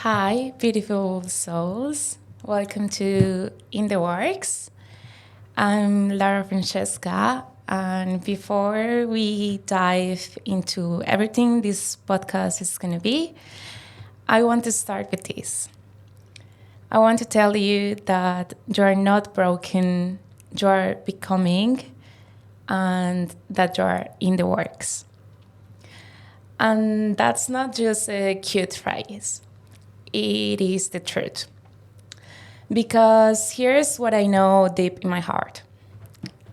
Hi, beautiful souls. Welcome to In the Works. I'm Lara Francesca, and before we dive into everything this podcast is going to be, I want to start with this. I want to tell you that you are not broken, you are becoming, and that you are in the works. And that's not just a cute phrase, it is the truth. Because here's what I know deep in my heart.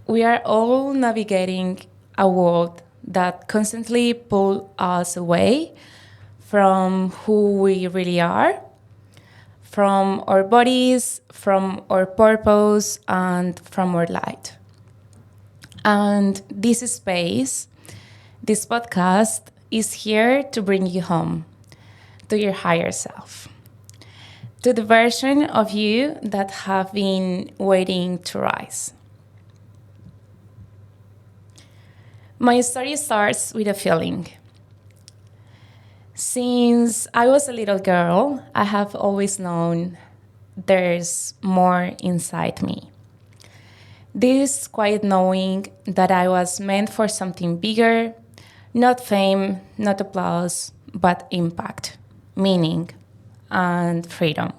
We are all navigating a world that constantly pulls us away from who we really are, from our bodies, from our purpose, and from our light. And this space, this podcast, is here to bring you home to your higher self, to the version of you that have been waiting to rise. My story starts with a feeling. Since I was a little girl, I have always known there's more inside me. This quiet knowing that I was meant for something bigger, not fame, not applause, but impact, meaning, and freedom.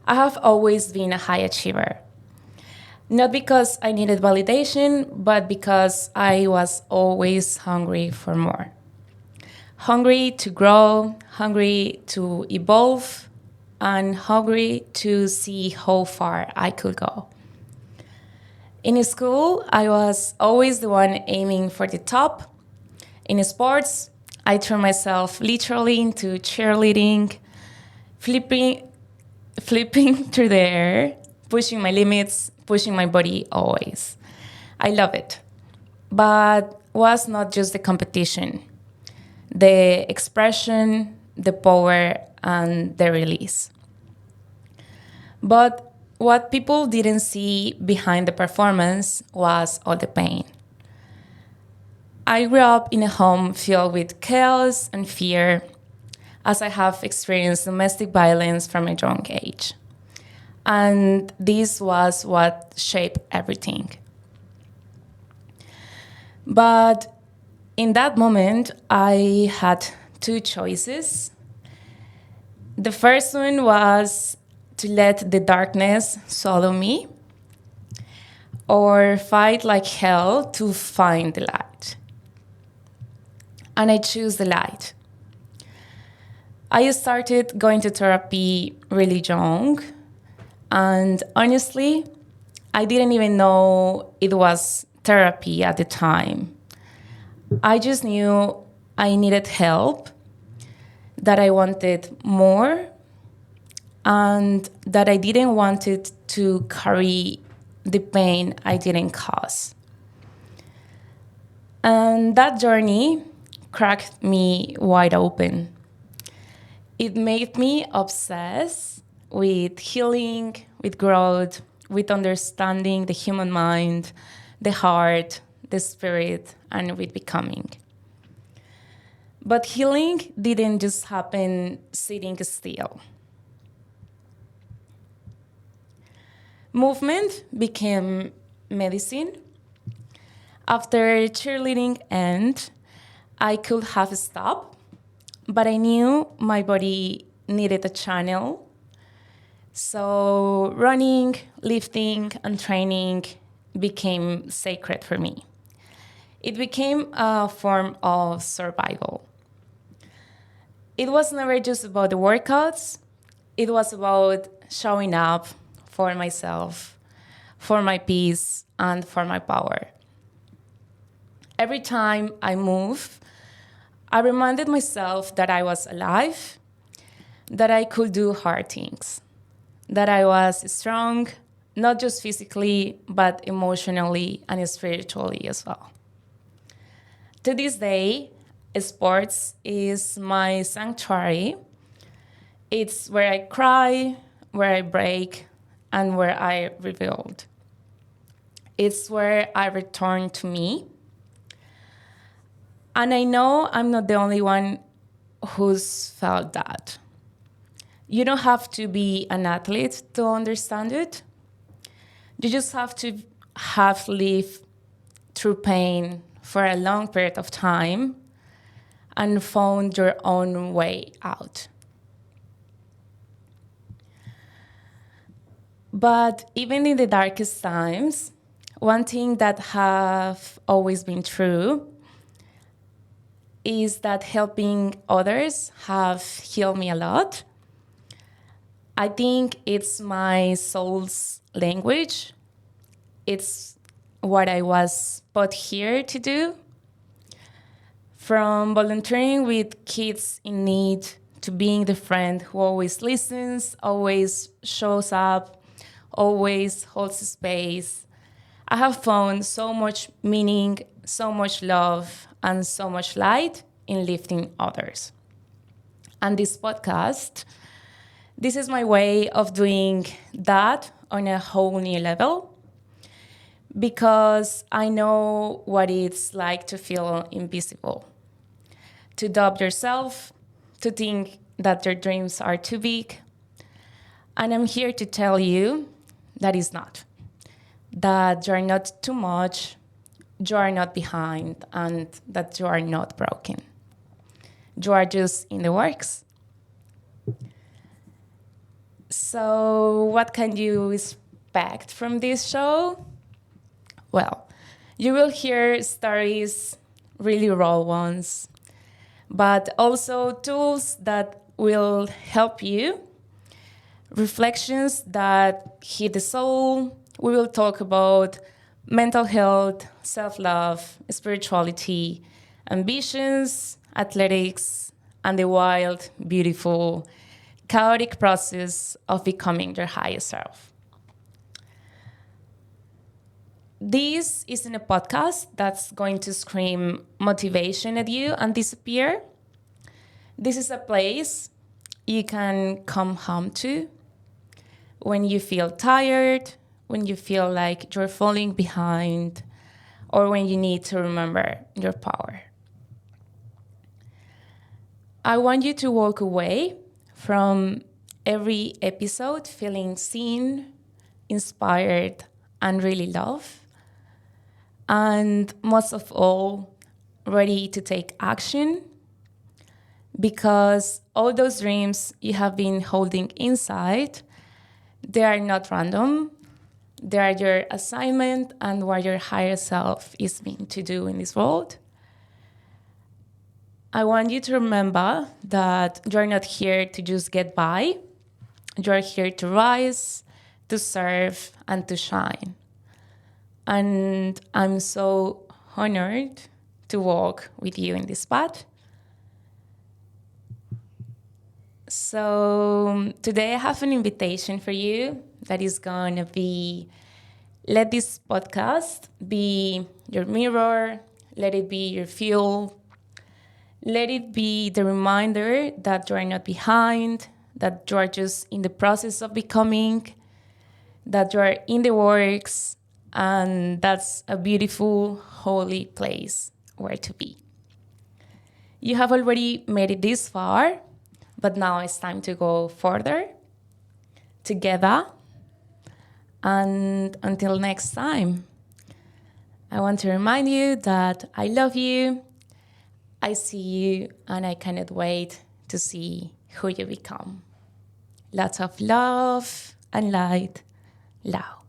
I have always been a high achiever. Not because I needed validation, but because I was always hungry for more. Hungry to grow, hungry to evolve, and hungry to see how far I could go. In school, I was always the one aiming for the top. In sports, I threw myself literally into cheerleading, flipping through the air, pushing my limits, pushing my body always. I love it. But was not just the competition, the expression, the power, and the release. But what people didn't see behind the performance was all the pain. I grew up in a home filled with chaos and fear, as I have experienced domestic violence from a young age. And this was what shaped everything. But in that moment, I had two choices. The first one was to let the darkness swallow me, or fight like hell to find the light. And I chose the light. I started going to therapy really young, and honestly, I didn't even know it was therapy at the time. I just knew I needed help, that I wanted more, and that I didn't want it to carry the pain I didn't cause. And that journey cracked me wide open. It made me obsessed with healing, with growth, with understanding the human mind, the heart, the spirit, and with becoming. But healing didn't just happen sitting still. Movement became medicine. After cheerleading ended, I could have stopped, but I knew my body needed a channel. So running, lifting, and training became sacred for me. It became a form of survival. It was never just about the workouts. It was about showing up for myself, for my peace, and for my power. Every time I move, I reminded myself that I was alive, that I could do hard things, that I was strong, not just physically, but emotionally and spiritually as well. To this day, sports is my sanctuary. It's where I cry, where I break, and where I rebuild. It's where I return to me. And I know I'm not the only one who's felt that. You don't have to be an athlete to understand it. You just have to have lived through pain for a long period of time and found your own way out. But even in the darkest times, one thing that have always been true is that helping others have healed me a lot. I think it's my soul's language. It's what I was put here to do. From volunteering with kids in need to being the friend who always listens, always shows up, always holds space, I have found so much meaning, so much love, and so much light in lifting others. And this podcast, this is my way of doing that on a whole new level, because I know what it's like to feel invisible, to doubt yourself, to think that your dreams are too big. And I'm here to tell you that it's not, that you're not too much, you are not behind, and that you are not broken. You are just in the works. So what can you expect from this show? Well, you will hear stories, really raw ones, but also tools that will help you, reflections that hit the soul. We will talk about mental health, self-love, spirituality, ambitions, athletics, and the wild, beautiful, chaotic process of becoming your highest self. This isn't a podcast that's going to scream motivation at you and disappear. This is a place you can come home to when you feel tired, when you feel like you're falling behind, or when you need to remember your power. I want you to walk away from every episode feeling seen, inspired, and really loved. And most of all, ready to take action, because all those dreams you have been holding inside, they are not random. They are your assignment and what your higher self is meant to do in this world. I want you to remember that you're not here to just get by. You're here to rise, to serve, and to shine. And I'm so honored to walk with you in this path. So today I have an invitation for you that is going to be, let this podcast be your mirror, let it be your fuel, let it be the reminder that you are not behind, that you are just in the process of becoming, that you are in the works, and that's a beautiful, holy place where to be. You have already made it this far, but now it's time to go further together. And until next time, I want to remind you that I love you, I see you, and I cannot wait to see who you become. Lots of love and light. Lao.